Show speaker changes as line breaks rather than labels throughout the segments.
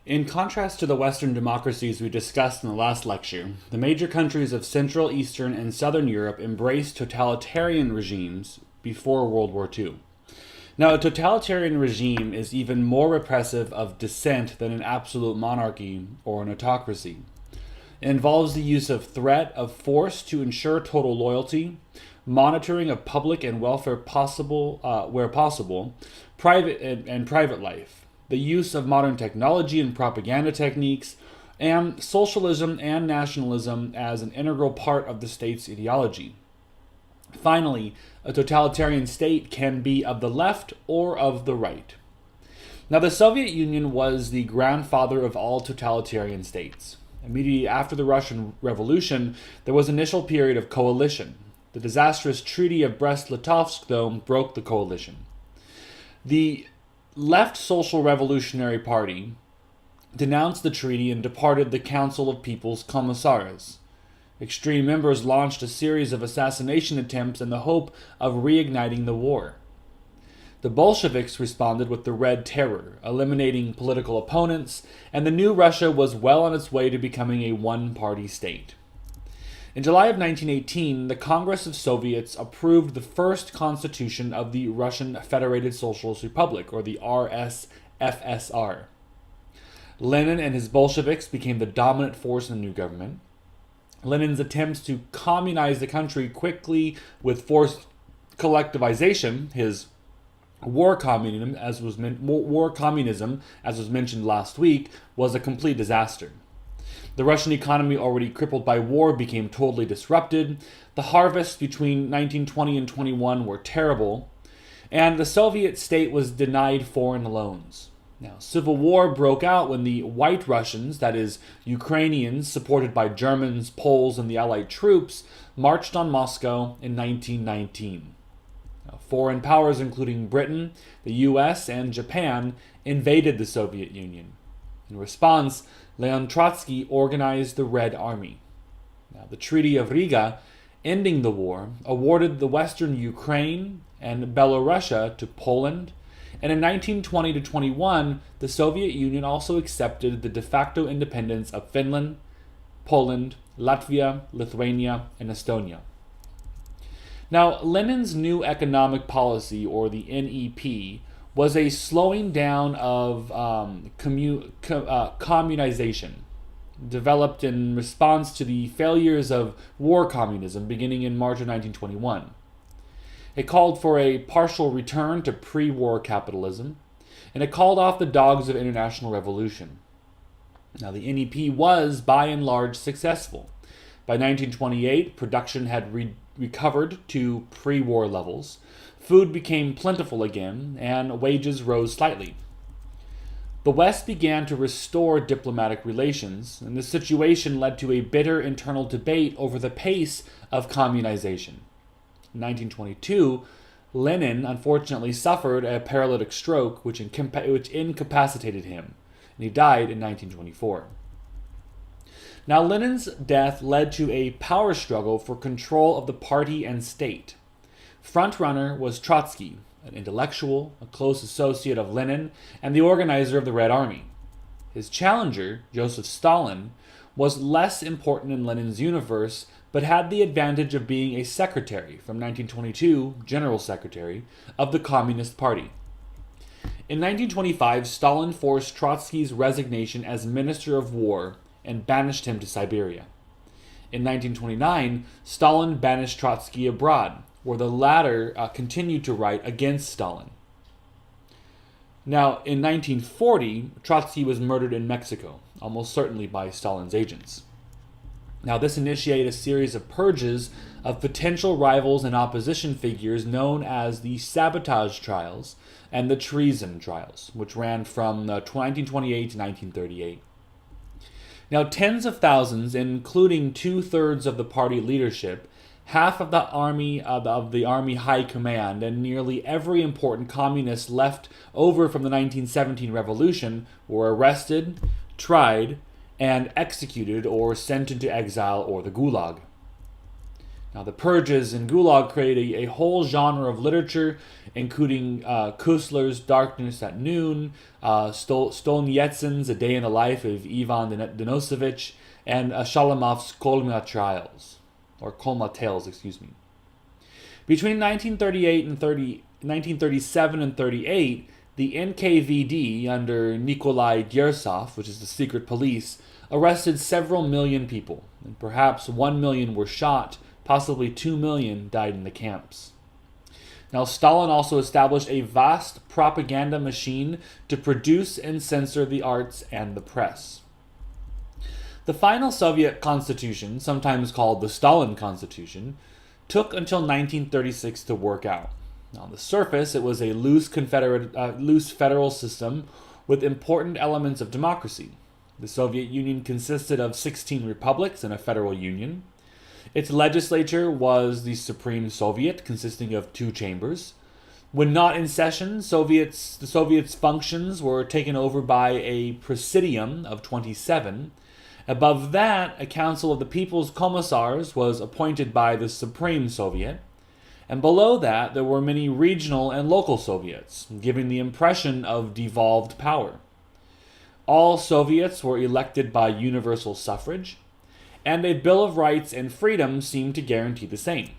In contrast to the Western democracies we discussed in the last lecture, the major countries of Central, Eastern, and Southern Europe embraced totalitarian regimes before World War II. Now, a totalitarian regime is even more repressive of dissent than an absolute monarchy or an autocracy. It involves the use of threat of force to ensure total loyalty, monitoring of public and welfare possible where possible, private life, the use of modern technology and propaganda techniques, and socialism and nationalism as an integral part of the state's ideology. Finally, a totalitarian state can be of the left or of the right. Now, the Soviet Union was the grandfather of all totalitarian states. Immediately after the Russian Revolution, there was an initial period of coalition. The disastrous Treaty of Brest-Litovsk, though, broke the coalition. The Left Social Revolutionary Party denounced the treaty and departed the Council of People's Commissars. Extreme members launched a series of assassination attempts in the hope of reigniting the war. The Bolsheviks responded with the Red Terror, eliminating political opponents, and the new Russia was well on its way to becoming a one-party state. In July of 1918, the Congress of Soviets approved the first constitution of the Russian Federated Socialist Republic, or the RSFSR. Lenin and his Bolsheviks became the dominant force in the new government. Lenin's attempts to communize the country quickly with forced collectivization, his war communism, as was mentioned last week, was a complete disaster. The Russian economy, already crippled by war, became totally disrupted. The harvests between 1920 and 21 were terrible, and the Soviet state was denied foreign loans. Now, civil war broke out when the White Russians, that is, Ukrainians supported by Germans, Poles, and the Allied troops, marched on Moscow in 1919. Now, foreign powers, including Britain, the US, and Japan, invaded the Soviet Union. In response, Leon Trotsky organized the Red Army. Now, the Treaty of Riga, ending the war, awarded the western Ukraine and Belorussia to Poland, and in 1920 to 21, the Soviet Union also accepted the de facto independence of Finland, Poland, Latvia, Lithuania, and Estonia. Now, Lenin's new economic policy, or the NEP, was a slowing down of communization, developed in response to the failures of war communism beginning in March of 1921. It called for a partial return to pre-war capitalism, and it called off the dogs of international revolution. Now, the NEP was, by and large, successful. By 1928, production had recovered to pre-war levels. Food became plentiful again, and wages rose slightly. The West began to restore diplomatic relations, and this situation led to a bitter internal debate over the pace of communization. In 1922, Lenin unfortunately suffered a paralytic stroke which incapacitated him, and he died in 1924. Now, Lenin's death led to a power struggle for control of the party and state. Frontrunner was Trotsky, an intellectual, a close associate of Lenin, and the organizer of the Red Army. His challenger, Joseph Stalin, was less important in Lenin's universe, but had the advantage of being a secretary, from 1922, general secretary, of the Communist Party. In 1925, Stalin forced Trotsky's resignation as Minister of War and banished him to Siberia. In 1929, Stalin banished Trotsky abroad, where the latter continued to write against Stalin. Now, in 1940, Trotsky was murdered in Mexico, almost certainly by Stalin's agents. Now, this initiated a series of purges of potential rivals and opposition figures known as the sabotage trials and the treason trials, which ran from 1928 to 1938. Now, tens of thousands, including 2/3 of the party leadership, half of the army high command, and nearly every important communist left over from the 1917 revolution were arrested, tried, and executed or sent into exile or the Gulag. Now, the purges and Gulag created a whole genre of literature, including Kusler's Darkness at Noon, Stolnjetsin's A Day in the Life of Ivan Denisovich, and Shalamov's Kolma Tales, excuse me. Between 1937 and 38, the NKVD under Nikolai Gersov, which is the secret police, arrested several million people, and perhaps 1 million were shot, possibly 2 million died in the camps. Now, Stalin also established a vast propaganda machine to produce and censor the arts and the press. The final Soviet constitution, sometimes called the Stalin Constitution, took until 1936 to work out. On the surface, it was a loose federal system with important elements of democracy. The Soviet Union consisted of 16 republics and a federal union. Its legislature was the Supreme Soviet, consisting of 2 chambers. When not in session, the Soviets' functions were taken over by a presidium of 27. Above that, a council of the People's Commissars was appointed by the Supreme Soviet. And below that, there were many regional and local Soviets, giving the impression of devolved power. All Soviets were elected by universal suffrage, and a Bill of Rights and Freedoms seemed to guarantee the same.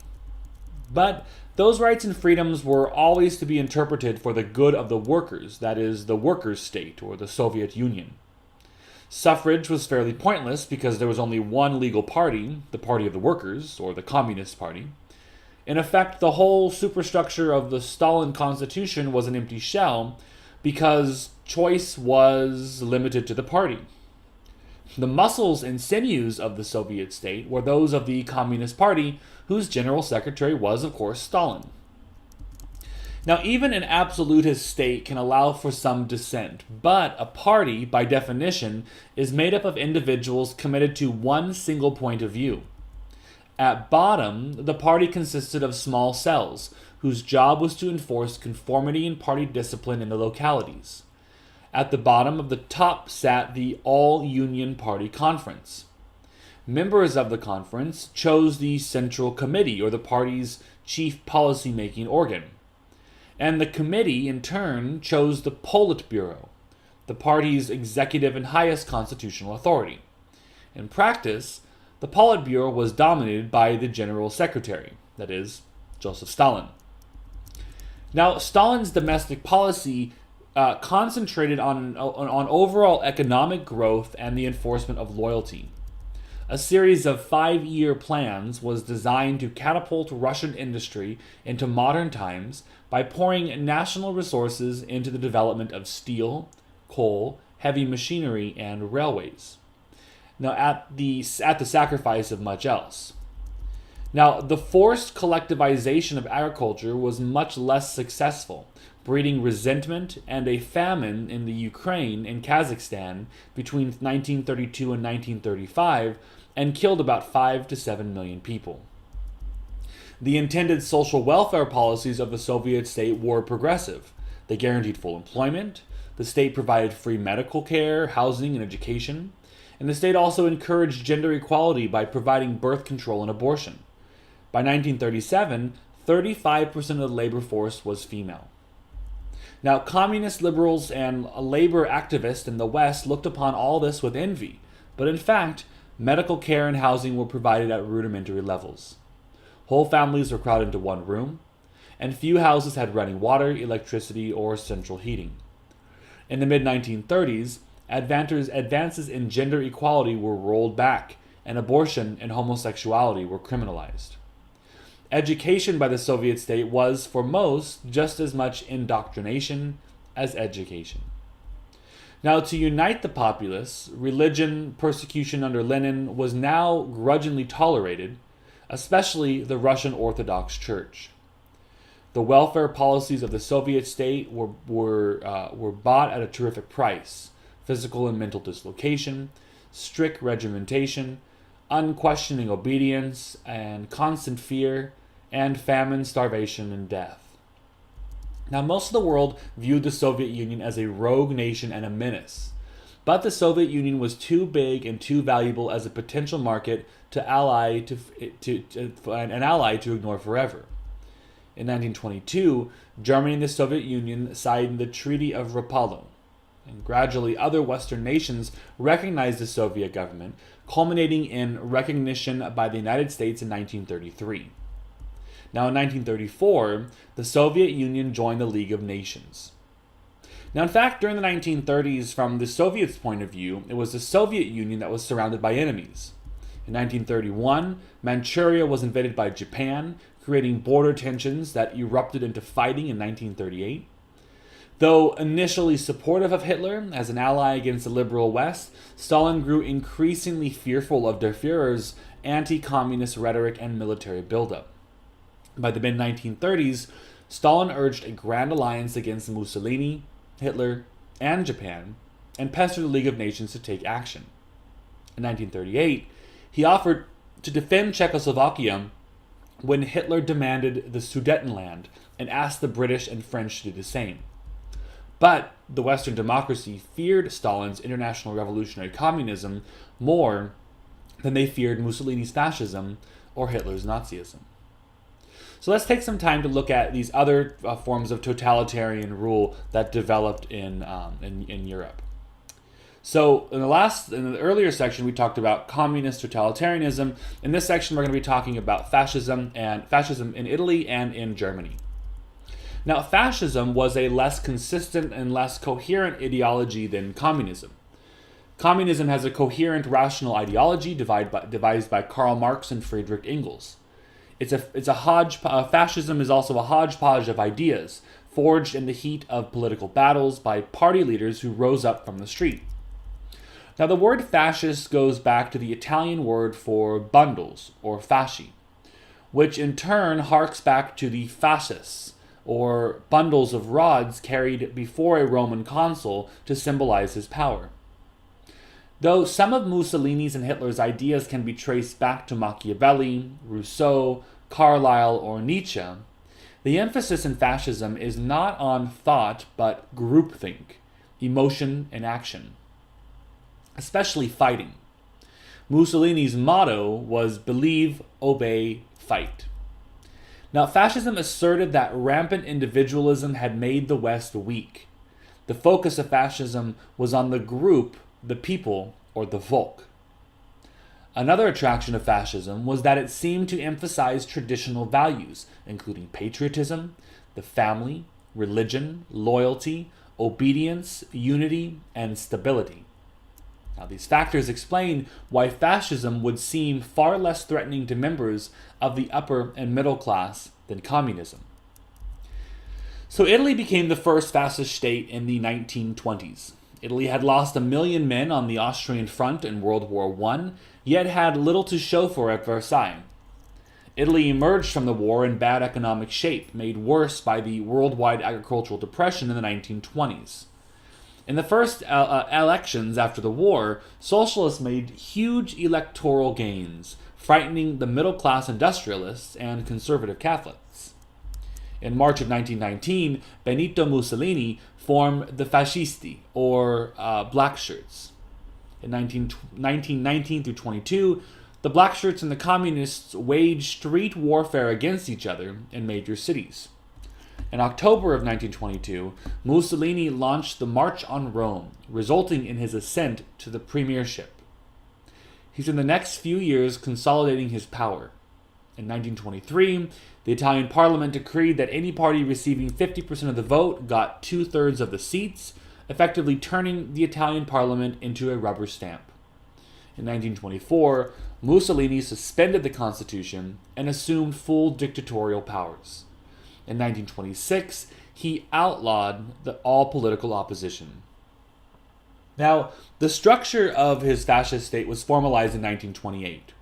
But those rights and freedoms were always to be interpreted for the good of the workers, that is, the workers' state, or the Soviet Union. Suffrage was fairly pointless because there was only one legal party, the Party of the Workers, or the Communist Party. In effect, the whole superstructure of the Stalin Constitution was an empty shell because choice was limited to the party. The muscles and sinews of the Soviet state were those of the Communist Party, whose general secretary was, of course, Stalin. Now, even an absolutist state can allow for some dissent, but a party, by definition, is made up of individuals committed to one single point of view. At bottom, the party consisted of small cells, whose job was to enforce conformity and party discipline in the localities. At the bottom of the top sat the All-Union Party Conference. Members of the conference chose the Central Committee, or the party's chief policy-making organ. And the committee, in turn, chose the Politburo, the party's executive and highest constitutional authority. In practice, the Politburo was dominated by the General Secretary, that is, Joseph Stalin. Now, Stalin's domestic policy concentrated on overall economic growth and the enforcement of loyalty. A series of 5-year plans was designed to catapult Russian industry into modern times by pouring national resources into the development of steel, coal, heavy machinery, and railways. Now, at the sacrifice of much else. Now, the forced collectivization of agriculture was much less successful, breeding resentment and a famine in the Ukraine and Kazakhstan between 1932 and 1935, and killed about 5 to 7 million people. The intended social welfare policies of the Soviet state were progressive. They guaranteed full employment, the state provided free medical care, housing, and education, and the state also encouraged gender equality by providing birth control and abortion. By 1937, 35% of the labor force was female. Now, communist liberals and labor activists in the West looked upon all this with envy, but in fact, medical care and housing were provided at rudimentary levels. Whole families were crowded into one room, and few houses had running water, electricity, or central heating. In the mid-1930s, advances in gender equality were rolled back, and abortion and homosexuality were criminalized. Education by the Soviet state was, for most, just as much indoctrination as education. Now, to unite the populace, religion persecution under Lenin was now grudgingly tolerated, especially the Russian Orthodox Church. The welfare policies of the Soviet state were bought at a terrific price: physical and mental dislocation, strict regimentation, unquestioning obedience, and constant fear, and famine, starvation, and death. Now, most of the world viewed the Soviet Union as a rogue nation and a menace, but the Soviet Union was too big and too valuable as a potential market to an ally to ignore forever. In 1922, Germany and the Soviet Union signed the Treaty of Rapallo, and gradually other Western nations recognized the Soviet government, culminating in recognition by the United States in 1933. Now, in 1934, the Soviet Union joined the League of Nations. Now, in fact, during the 1930s, from the Soviets' point of view, it was the Soviet Union that was surrounded by enemies. In 1931, Manchuria was invaded by Japan, creating border tensions that erupted into fighting in 1938. Though initially supportive of Hitler as an ally against the liberal West, Stalin grew increasingly fearful of Der Führer's anti-communist rhetoric and military buildup. By the mid-1930s, Stalin urged a grand alliance against Mussolini, Hitler, and Japan, and pestered the League of Nations to take action. In 1938, he offered to defend Czechoslovakia when Hitler demanded the Sudetenland and asked the British and French to do the same. But the Western democracy feared Stalin's international revolutionary communism more than they feared Mussolini's fascism or Hitler's Nazism. So let's take some time to look at these other forms of totalitarian rule that developed in Europe. So in the earlier section, we talked about communist totalitarianism. In this section, we're going to be talking about fascism in Italy and in Germany. Now, fascism was a less consistent and less coherent ideology than communism. Communism has a coherent, rational ideology devised by Karl Marx and Friedrich Engels. Fascism is also a hodgepodge of ideas, forged in the heat of political battles by party leaders who rose up from the street. Now, the word fascist goes back to the Italian word for bundles, or fasci, which in turn harks back to the fasces, or bundles of rods carried before a Roman consul to symbolize his power. Though some of Mussolini's and Hitler's ideas can be traced back to Machiavelli, Rousseau, Carlyle, or Nietzsche, the emphasis in fascism is not on thought but groupthink, emotion, and action, especially fighting. Mussolini's motto was believe, obey, fight. Now, fascism asserted that rampant individualism had made the West weak. The focus of fascism was on the group, the people, or the Volk. Another attraction of fascism was that it seemed to emphasize traditional values, including patriotism, the family, religion, loyalty, obedience, unity, and stability. Now, these factors explain why fascism would seem far less threatening to members of the upper and middle class than communism. So Italy became the first fascist state in the 1920s. Italy had lost 1 million men on the Austrian front in World War I, yet had little to show for it at Versailles. Italy emerged from the war in bad economic shape, made worse by the worldwide agricultural depression in the 1920s. In the first elections after the war, socialists made huge electoral gains, frightening the middle-class industrialists and conservative Catholics. In March of 1919, Benito Mussolini formed the Fascisti, or Black Shirts. In 1919 through 22, the Black Shirts and the Communists waged street warfare against each other in major cities. In October of 1922, Mussolini launched the March on Rome, resulting in his ascent to the premiership. He spent the next few years consolidating his power. In 1923, the Italian parliament decreed that any party receiving 50% of the vote got 2/3 of the seats, effectively turning the Italian parliament into a rubber stamp. In 1924, Mussolini suspended the constitution and assumed full dictatorial powers. In 1926, he outlawed all political opposition. Now, the structure of his fascist state was formalized in 1928.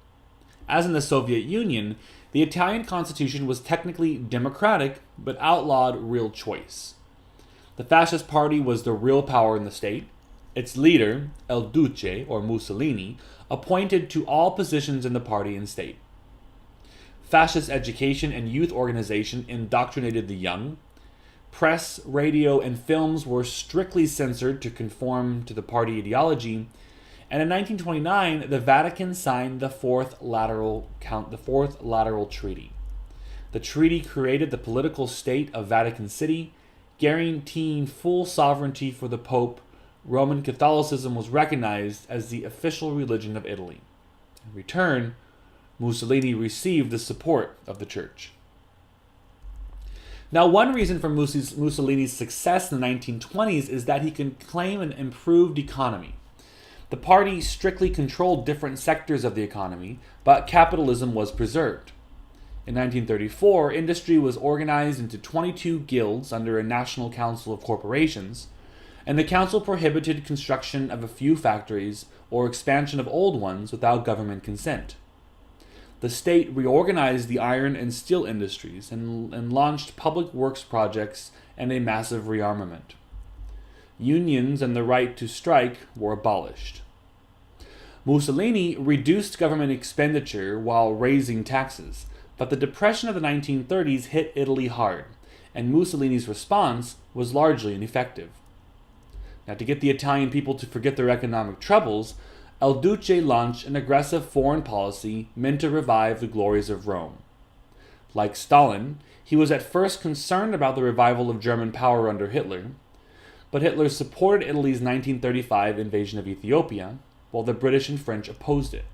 As in the Soviet Union, the Italian constitution was technically democratic, but outlawed real choice. The fascist party was the real power in the state. Its leader, El Duce, or Mussolini, appointed to all positions in the party and state. Fascist education and youth organization indoctrinated the young. Press, radio, and films were strictly censored to conform to the party ideology. And in 1929, the Vatican signed the Fourth Lateral Treaty. The treaty created the political state of Vatican City, guaranteeing full sovereignty for the Pope. Roman Catholicism was recognized as the official religion of Italy. In return, Mussolini received the support of the Church. Now, one reason for Mussolini's success in the 1920s is that he could claim an improved economy. The party strictly controlled different sectors of the economy, but capitalism was preserved. In 1934, industry was organized into 22 guilds under a national council of corporations, and the council prohibited construction of a few factories or expansion of old ones without government consent. The state reorganized the iron and steel industries and launched public works projects and a massive rearmament. Unions and the right to strike were abolished. Mussolini reduced government expenditure while raising taxes, but the depression of the 1930s hit Italy hard, and Mussolini's response was largely ineffective. Now, to get the Italian people to forget their economic troubles, El Duce launched an aggressive foreign policy meant to revive the glories of Rome. Like Stalin, he was at first concerned about the revival of German power under Hitler, but Hitler supported Italy's 1935 invasion of Ethiopia, while the British and French opposed it.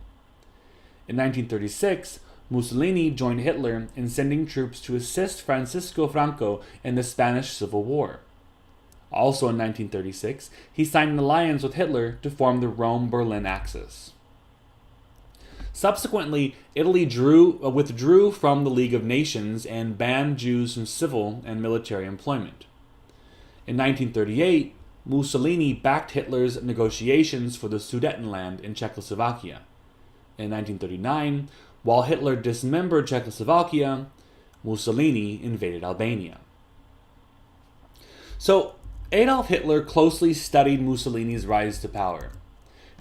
In 1936, Mussolini joined Hitler in sending troops to assist Francisco Franco in the Spanish Civil War. Also in 1936, he signed an alliance with Hitler to form the Rome-Berlin Axis. Subsequently, Italy withdrew from the League of Nations and banned Jews from civil and military employment. In 1938, Mussolini backed Hitler's negotiations for the Sudetenland in Czechoslovakia. In 1939, while Hitler dismembered Czechoslovakia, Mussolini invaded Albania. So, Adolf Hitler closely studied Mussolini's rise to power.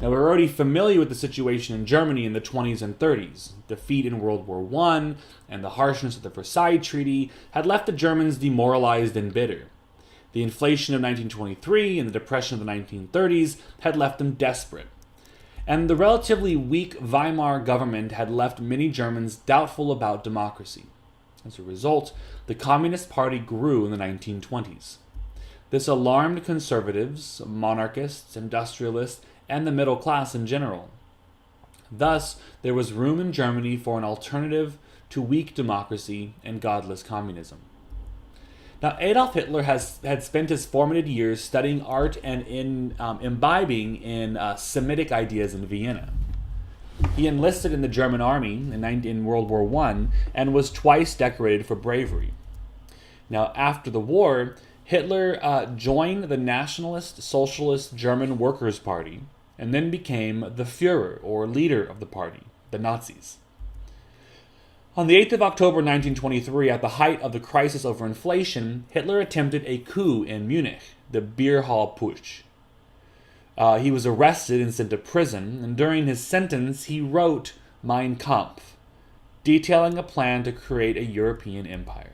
Now, we're already familiar with the situation in Germany in the 20s and 30s. Defeat in World War I and the harshness of the Versailles Treaty had left the Germans demoralized and bitter. The inflation of 1923 and the depression of the 1930s had left them desperate. And the relatively weak Weimar government had left many Germans doubtful about democracy. As a result, the Communist Party grew in the 1920s. This alarmed conservatives, monarchists, industrialists, and the middle class in general. Thus, there was room in Germany for an alternative to weak democracy and godless communism. Now, Adolf Hitler had spent his formative years studying art and imbibing in Semitic ideas in Vienna. He enlisted in the German army in World War I and was twice decorated for bravery. Now, after the war, Hitler joined the Nationalist Socialist German Workers' Party and then became the Führer, or leader of the party, the Nazis. On the 8th of October 1923, at the height of the crisis over inflation, Hitler attempted a coup in Munich, the Beer Hall Putsch. He was arrested and sent to prison, and during his sentence, he wrote Mein Kampf, detailing a plan to create a European empire.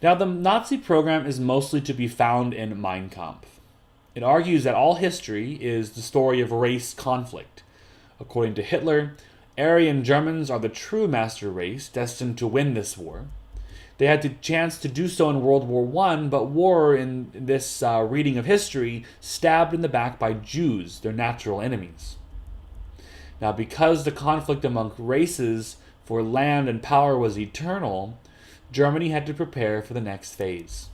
Now, the Nazi program is mostly to be found in Mein Kampf. It argues that all history is the story of race conflict. According to Hitler, Aryan Germans are the true master race destined to win this war. They had the chance to do so in World War I, but were, in this reading of history, stabbed in the back by Jews, their natural enemies. Now, because the conflict among races for land and power was eternal, Germany had to prepare for the next phase.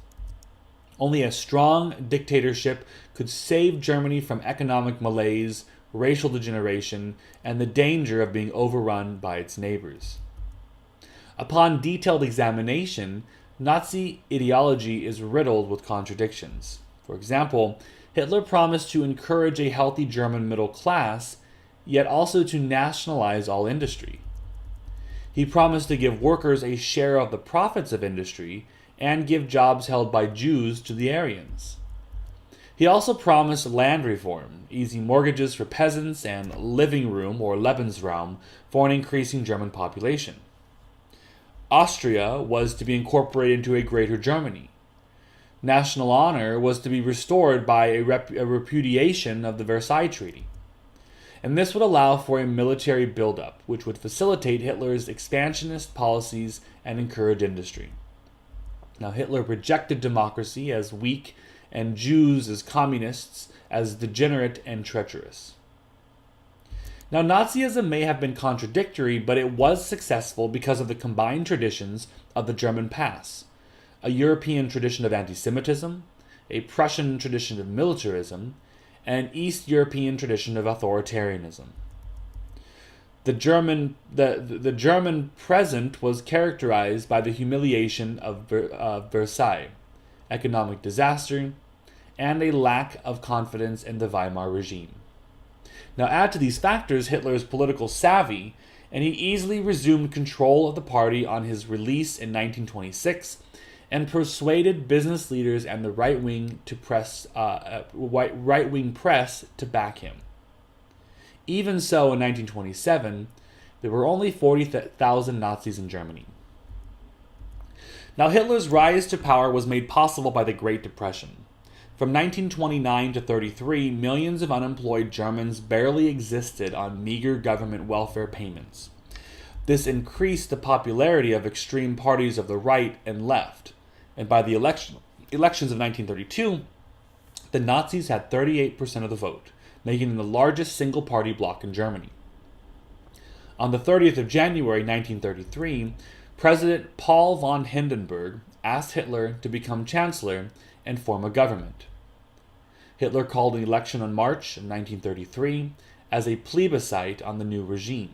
Only a strong dictatorship could save Germany from economic malaise, racial degeneration, and the danger of being overrun by its neighbors. Upon detailed examination, Nazi ideology is riddled with contradictions. For example, Hitler promised to encourage a healthy German middle class, yet also to nationalize all industry. He promised to give workers a share of the profits of industry and give jobs held by Jews to the Aryans. He also promised land reform, easy mortgages for peasants, and living room or Lebensraum for an increasing German population. Austria was to be incorporated into a greater Germany. National honor was to be restored by a repudiation of the Versailles Treaty. And this would allow for a military buildup, which would facilitate Hitler's expansionist policies and encourage industry. Now, Hitler rejected democracy as weak and Jews as communists as degenerate and treacherous. Now, Nazism may have been contradictory, but it was successful because of the combined traditions of the German past, a European tradition of anti-Semitism, a Prussian tradition of militarism, and an East European tradition of authoritarianism. The German present was characterized by the humiliation of Versailles, economic disaster, and a lack of confidence in the Weimar regime. Now add to these factors Hitler's political savvy, and he easily resumed control of the party on his release in 1926 and persuaded business leaders and the right-wing press to back him. Even so, in 1927, there were only 40,000 Nazis in Germany. Now, Hitler's rise to power was made possible by the Great Depression. From 1929 to 33, millions of unemployed Germans barely existed on meager government welfare payments. This increased the popularity of extreme parties of the right and left, and by the elections of 1932, the Nazis had 38% of the vote, making them the largest single-party bloc in Germany. On the 30th of January 1933, President Paul von Hindenburg asked Hitler to become chancellor and form a government. Hitler called an election in March of 1933 as a plebiscite on the new regime.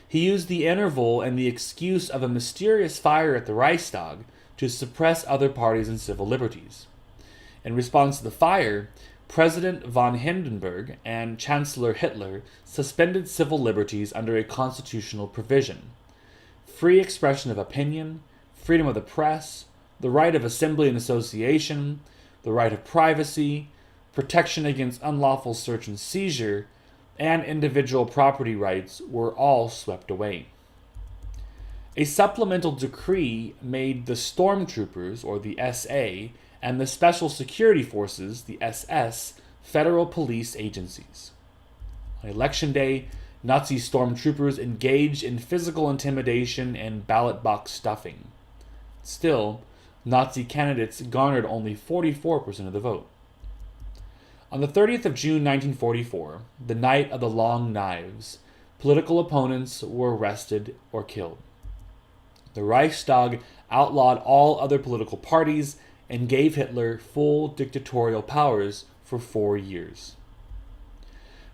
He used the interval and the excuse of a mysterious fire at the Reichstag to suppress other parties and civil liberties. In response to the fire, President von Hindenburg and Chancellor Hitler suspended civil liberties under a constitutional provision: free expression of opinion, freedom of the press, the right of assembly and association, the right of privacy, protection against unlawful search and seizure, and individual property rights were all swept away. A supplemental decree made the stormtroopers, or the SA, and the Special Security Forces, the SS, federal police agencies. On Election Day, Nazi stormtroopers engaged in physical intimidation and ballot box stuffing. Still, Nazi candidates garnered only 44% of the vote. On the 30th of June 1944, the night of the Long Knives, political opponents were arrested or killed. The Reichstag outlawed all other political parties and gave Hitler full dictatorial powers for 4 years.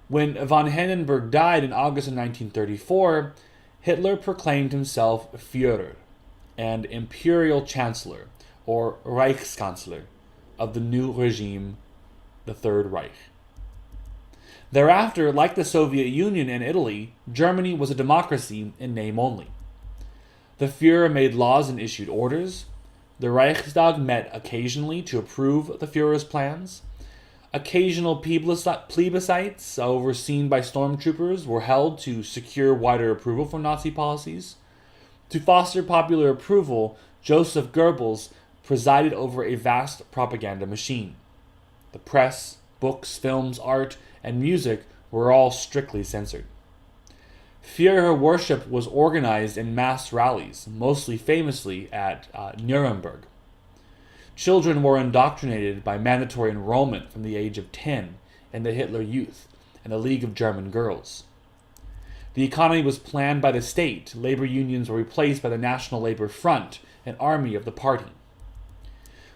When von Hindenburg died in August of 1934, Hitler proclaimed himself Führer and Imperial Chancellor, or Reichskanzler, of the new regime, the Third Reich. Thereafter, like the Soviet Union and Italy, Germany was a democracy in name only. The Führer made laws and issued orders. The Reichstag met occasionally to approve the Führer's plans. Occasional plebiscites, overseen by stormtroopers, were held to secure wider approval for Nazi policies. To foster popular approval, Joseph Goebbels presided over a vast propaganda machine. The press, books, films, art, and music were all strictly censored. Führer worship was organized in mass rallies, mostly famously at Nuremberg. Children were indoctrinated by mandatory enrollment from the age of 10 in the Hitler Youth and the League of German Girls. The economy was planned by the state. Labor unions were replaced by the National Labor Front, an army of the party.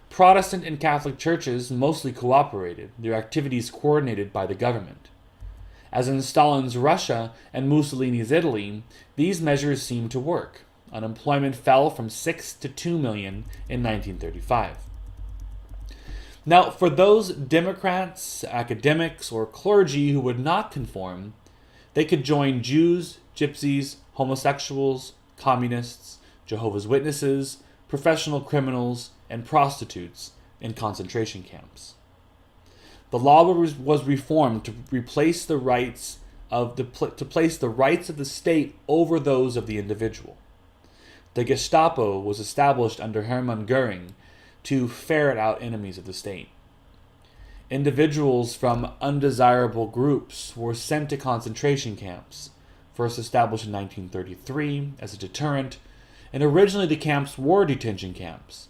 Protestant and Catholic churches mostly cooperated, their activities coordinated by the government. As in Stalin's Russia and Mussolini's Italy, these measures seemed to work. Unemployment fell from 6 to 2 million in 1935. Now, for those Democrats, academics, or clergy who would not conform, they could join Jews, gypsies, homosexuals, communists, Jehovah's Witnesses, professional criminals, and prostitutes in concentration camps. The law was reformed to place the rights of the state over those of the individual. The Gestapo was established under Hermann Goering to ferret out enemies of the state. Individuals from undesirable groups were sent to concentration camps, first established in 1933 as a deterrent, and originally the camps were detention camps.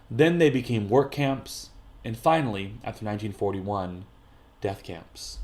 Then they became work camps, and finally, after 1941, death camps.